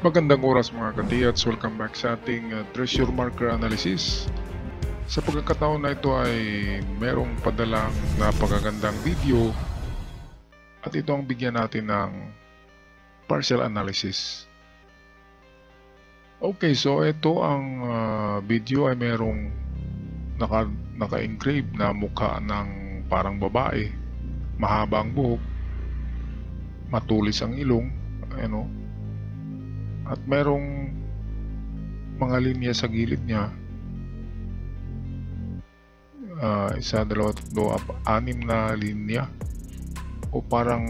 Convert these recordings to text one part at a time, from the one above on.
Magandang oras mga kadiyats, welcome back sa ating treasure marker analysis. Sa pagkakataon na ito ay merong padalang napakagandang video at ito ang bigyan natin ng partial analysis. Okay, so ito ang video ay merong naka-engrave na mukha ng parang babae, mahaba ang buhok, matulis ang ilong, at merong mga linya sa gilid niya. Isa, dalawa, tatlo, anim na linya o parang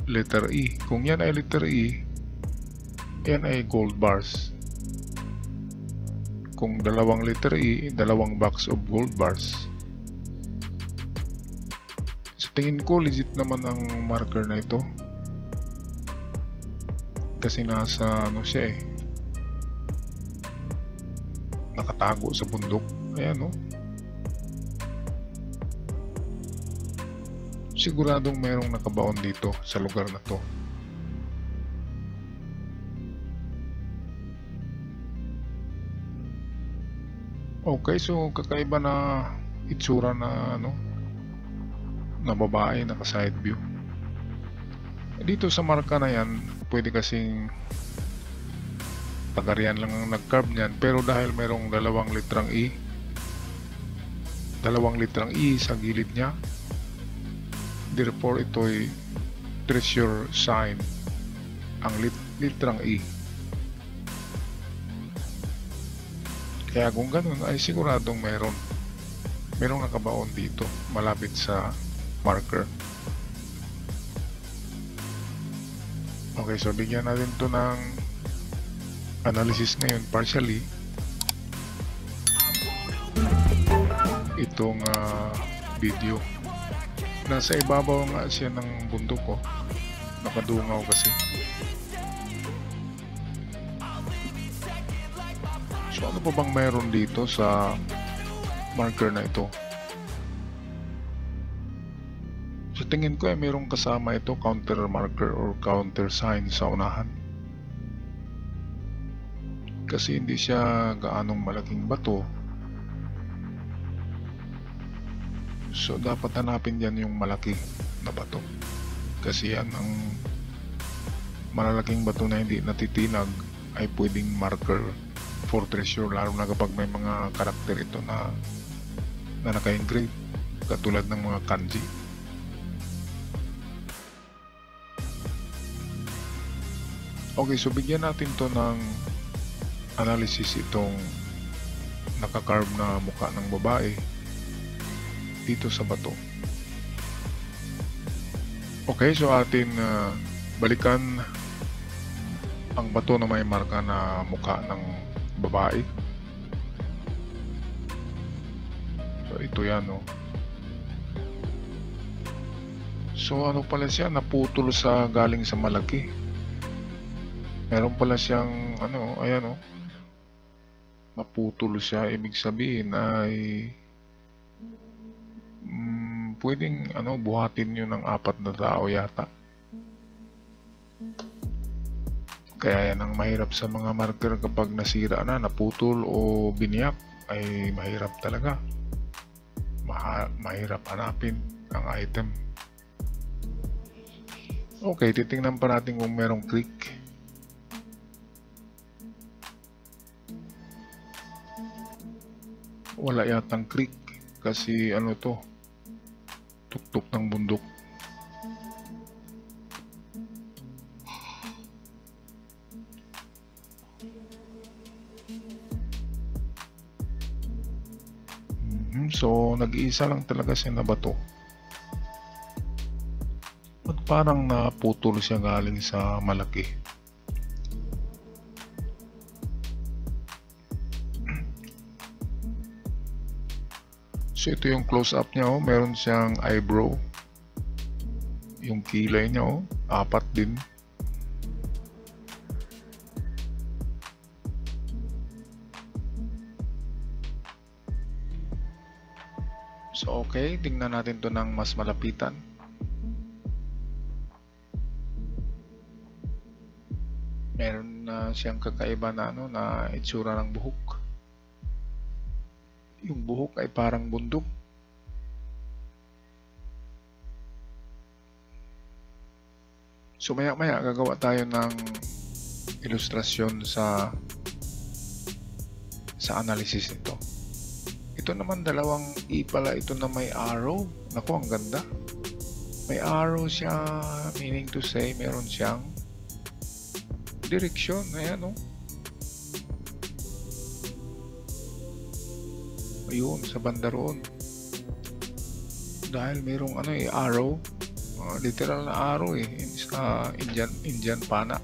letter E. Kung yan ay letter E, yan ay gold bars. Kung dalawang letter E, dalawang box of gold bars. Sa tingin ko legit naman ang marker na ito kasi nasa siya nakatago sa bundok. Ayan siguradong merong nakabaon dito sa lugar na to. Okay, so kakaiba na itsura na na babae, naka side view. Dito sa marka na yan, pwede kasing Tagarian lang ang nag-carve niyan, pero dahil merong dalawang litrang E sa gilid niya, therefore ito'y treasure sign ang litrang E. Kaya kung ganun ay siguradong merong nakabaon dito malapit sa marker. Okay, so bigyan natin to ng analysis ngayon partially. Itong video nasa ibabaw nga siya ng bundok ko, nakadungaw kasi. So ano pa bang meron dito sa marker na ito? Sa tingin ko ay merong kasama ito counter marker or counter sign sa unahan. Kasi hindi siya gaanong malaking bato. So dapat hanapin dyan yung malaki na bato. Kasi yan ang malalaking bato na hindi natitinag ay pwedeng marker for treasure, lalo na kapag may mga karakter ito na naka-engrave katulad ng mga kanji. Okay, so bigyan natin to ng analysis itong naka-carve na mukha ng babae dito sa bato. Okay, so atin balikan ang bato na may marka na mukha ng babae. So ito yan So ano pala siya, naputol sa galing sa malaki. Meron pala siyang ayan naputol siya, ibig sabihin ay pwedeng buhatin yun ng 4 na tao yata. Kaya yan ang mahirap sa mga marker kapag nasira na, naputol o biniyak, ay mahirap talaga. Mahirap hanapin ang item. Okay, titingnan pa natin kung merong click. Wala yatang creek kasi to, tuktok ng bundok. So nag-iisa lang talaga siya na bato at parang naputol siya galing sa malaki. So ito yung close up niya meron siyang eyebrow. Yung kilay niya 4 din. So okay, tingnan natin to ng mas malapitan. Meron siyang kakaiba na na itsura ng buhok. Yung buhok ay parang bundok. So maya-maya gagawa tayo ng ilustrasyon sa analysis nito. Ito naman dalawang E pala ito na may arrow. Naku, ang ganda. May arrow siya, meaning to say meron siyang direksyon. Ayan, ayun, sa banda roon. Dahil merong arrow, literal na arrow sa Indian pana.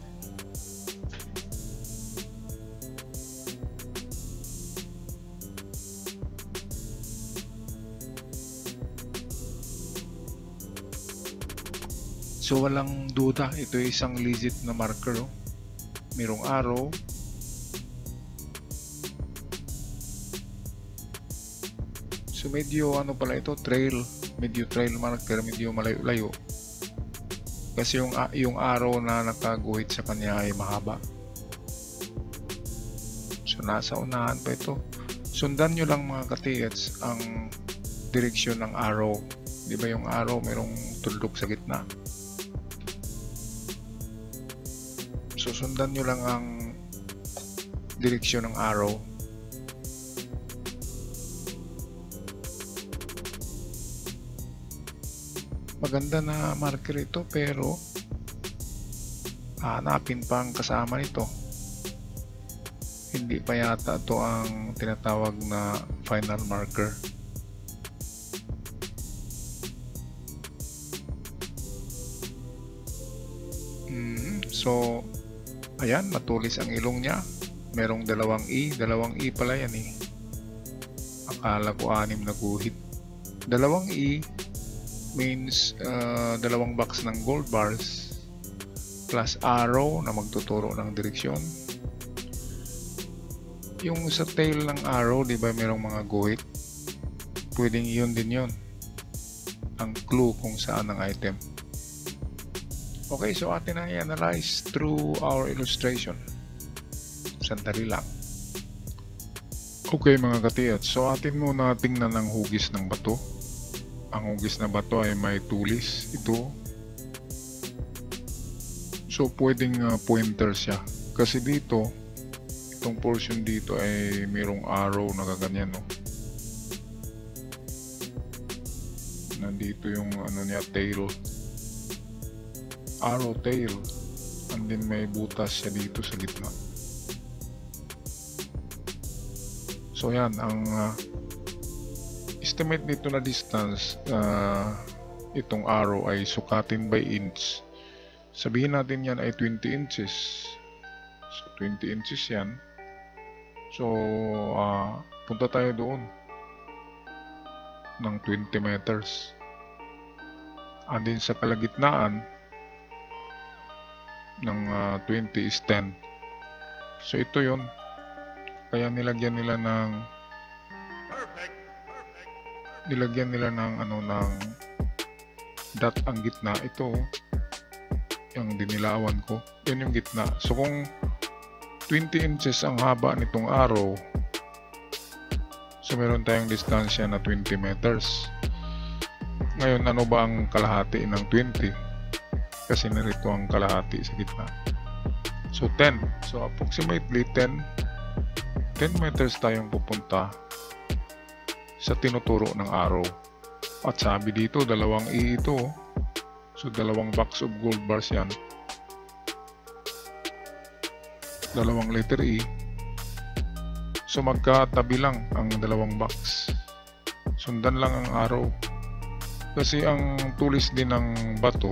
So walang duda, ito ay isang legit na marker. Merong arrow. So medyo pala ito, trail, medyo trail marker, medyo malayo-layo. Kasi yung arrow na nakaguhit sa kanya ay mahaba. So nasa unahan pa ito. Sundan nyo lang mga katiyats ang direksyon ng arrow. Di ba yung arrow merong tuldok sa gitna? So sundan nyo lang ang direksyon ng arrow. Maganda na marker ito, pero hanapin pa ang kasama nito. Hindi pa yata ito ang tinatawag na final marker. So ayan, matulis ang ilong niya. Merong dalawang E pala yan Akala ko 6 na guhit. Dalawang E means dalawang box ng gold bars plus arrow na magtuturo ng direksyon. Yung sa tail ng arrow, di ba merong mga guhit? Pwedeng yun din yun ang clue kung saan ang item. Okay, so atin na i-analyze through our illustration. Sandali lang. Okay mga katiyats, so atin muna tingnan ang hugis ng bato. Ang hugis na bato ay may tulis. Ito. So pwedeng pointer siya. Kasi dito, itong portion dito ay mayroong arrow na gaganyan. Nandito yung niya, tail. Arrow tail. And then may butas siya dito sa gitna. So yan, ang estimate nito na distance, itong arrow ay sukatin by inch. Sabihin natin yan ay 20 inches. So 20 inches yan. So punta tayo doon ng 20 meters. And then sa kalagitnaan ng 20 is 10. So ito yon. Kaya nilagyan nila ng ng dot ang gitna. Ito yung dinilawan ko. Yan yung gitna. So kung 20 inches ang haba nitong arrow, so meron tayong distansya na 20 meters. Ngayon, ano ba ang kalahati ng 20? Kasi narito ang kalahati sa gitna. So 10. So approximately 10 meters tayong pupunta sa tinuturo ng arrow. At sabi dito, dalawang E ito. So dalawang box of gold bars yan. Dalawang letter E. So magkatabi lang ang dalawang box. Sundan lang ang arrow. Kasi ang tulis din ng bato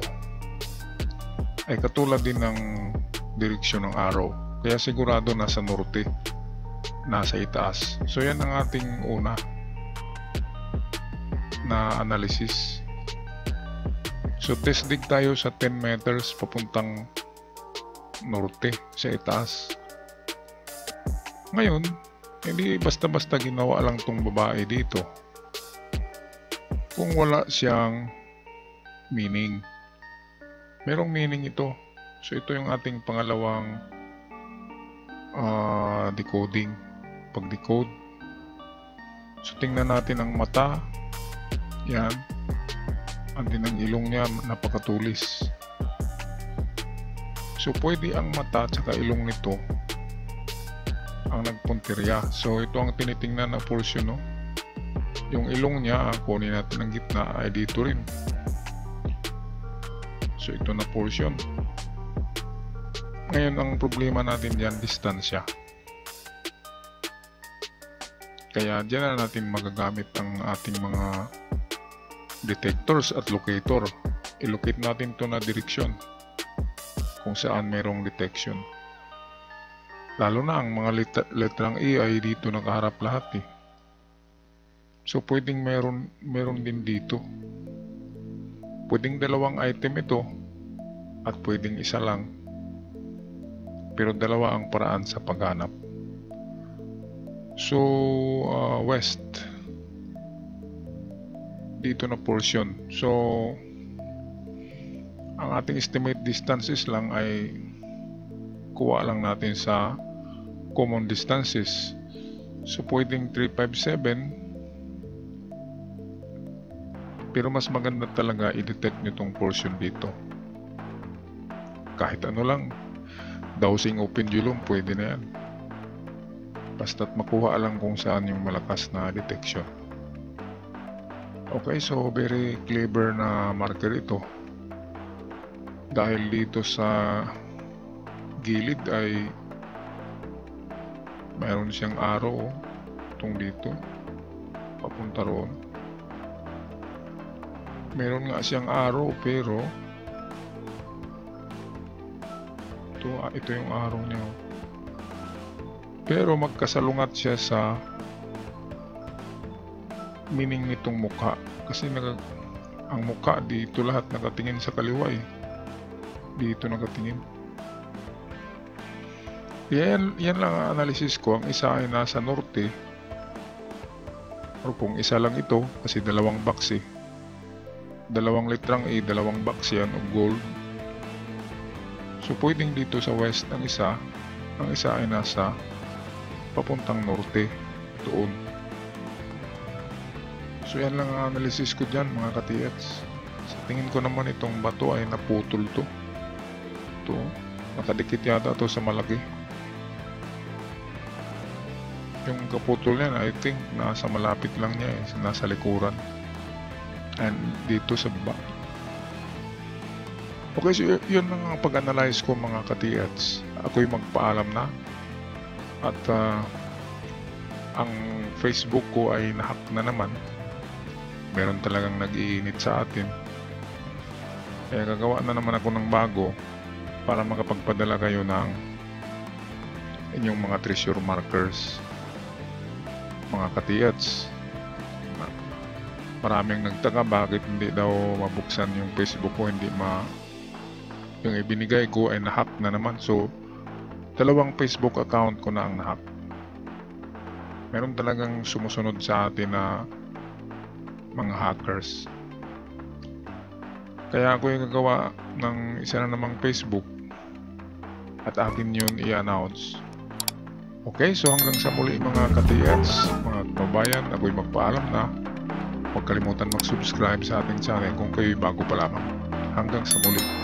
ay katulad din ng direksyon ng arrow. Kaya sigurado nasa norte, nasa itaas. So yan ang ating una na analysis. So test dig tayo sa 10 meters papuntang norte, sa itaas. Ngayon, hindi basta-basta ginawa lang tong babae dito kung wala siyang meaning. Merong meaning ito. So ito yung ating pangalawang decoding. Pag-decode, so tingnan natin ang mata. Yan. And din ang ilong niya, napakatulis. So pwede ang mata at saka ilong nito ang nagpuntirya. So ito ang tinitingnan na portion, no? Yung ilong niya, kunin natin ang gitna, ay dito rin. So ito na portion. Ngayon ang problema natin dyan, distansya. Kaya dyan na natin magagamit ang ating mga detectors at locator. I-locate natin ito na direksyon kung saan mayroong detection. Lalo na ang mga letrang E ay dito nakaharap lahat eh. So pwedeng meron din dito. Pwedeng dalawang item ito at pwedeng isa lang. Pero dalawa ang paraan sa paghanap. So west, dito na portion. So ang ating estimate distances lang ay kuha lang natin sa common distances. So pwedeng 357, pero mas maganda talaga i-detect nyo tong portion dito. Kahit ano lang, dowsing o pendulum, pwede na yan. Basta't makuha lang kung saan yung malakas na detection. Okay, so very clever na marker ito. Dahil dito sa gilid ay mayroon siyang arrow itong dito papunta roon. Meron nga siyang arrow pero ito yung arrow niya. Pero magkasalungat siya sa meaning nitong mukha. Kasi ang mukha dito lahat nakatingin sa kaliwa eh. Dito nakatingin. Yan lang ang analysis ko. Ang isa ay nasa norte. Or kung isa lang ito, kasi dalawang box eh. Dalawang litrang A, dalawang box yan o gold. So pwedeng dito sa west ang isa. Ang isa ay nasa papuntang norte. Doon. So yan lang ang analysis ko dyan mga ka-TX. Sa tingin ko naman itong bato ay naputol to. Ito, nakadikit yata to sa malaki. Yung kaputol niya, I think nasa malapit lang niya eh, nasa likuran. And dito sa baba. Okay, so yun ang pag-analyze ko mga ka-TX. Ako'y magpaalam na. At ang Facebook ko ay nahack na naman. Meron talagang nag-iinit sa atin. Kaya gagawa na naman ako ng bago para makapagpadala kayo ng inyong mga treasure markers. Mga ka-TX. Maraming nagtaka bakit hindi daw mabuksan yung Facebook ko, yung ibinigay ko ay nahack na naman. So dalawang Facebook account ko na ang nahack. Meron talagang sumusunod sa atin na mga hackers. Kaya ako yung gagawa ng isa na namang Facebook at akin yun i-announce. Okay, so hanggang sa muli mga ka-TX, mga kababayan, ako'y magpaalam na. Huwag kalimutan mag-subscribe sa ating channel kung kayo'y bago pa lamang. Hanggang sa muli.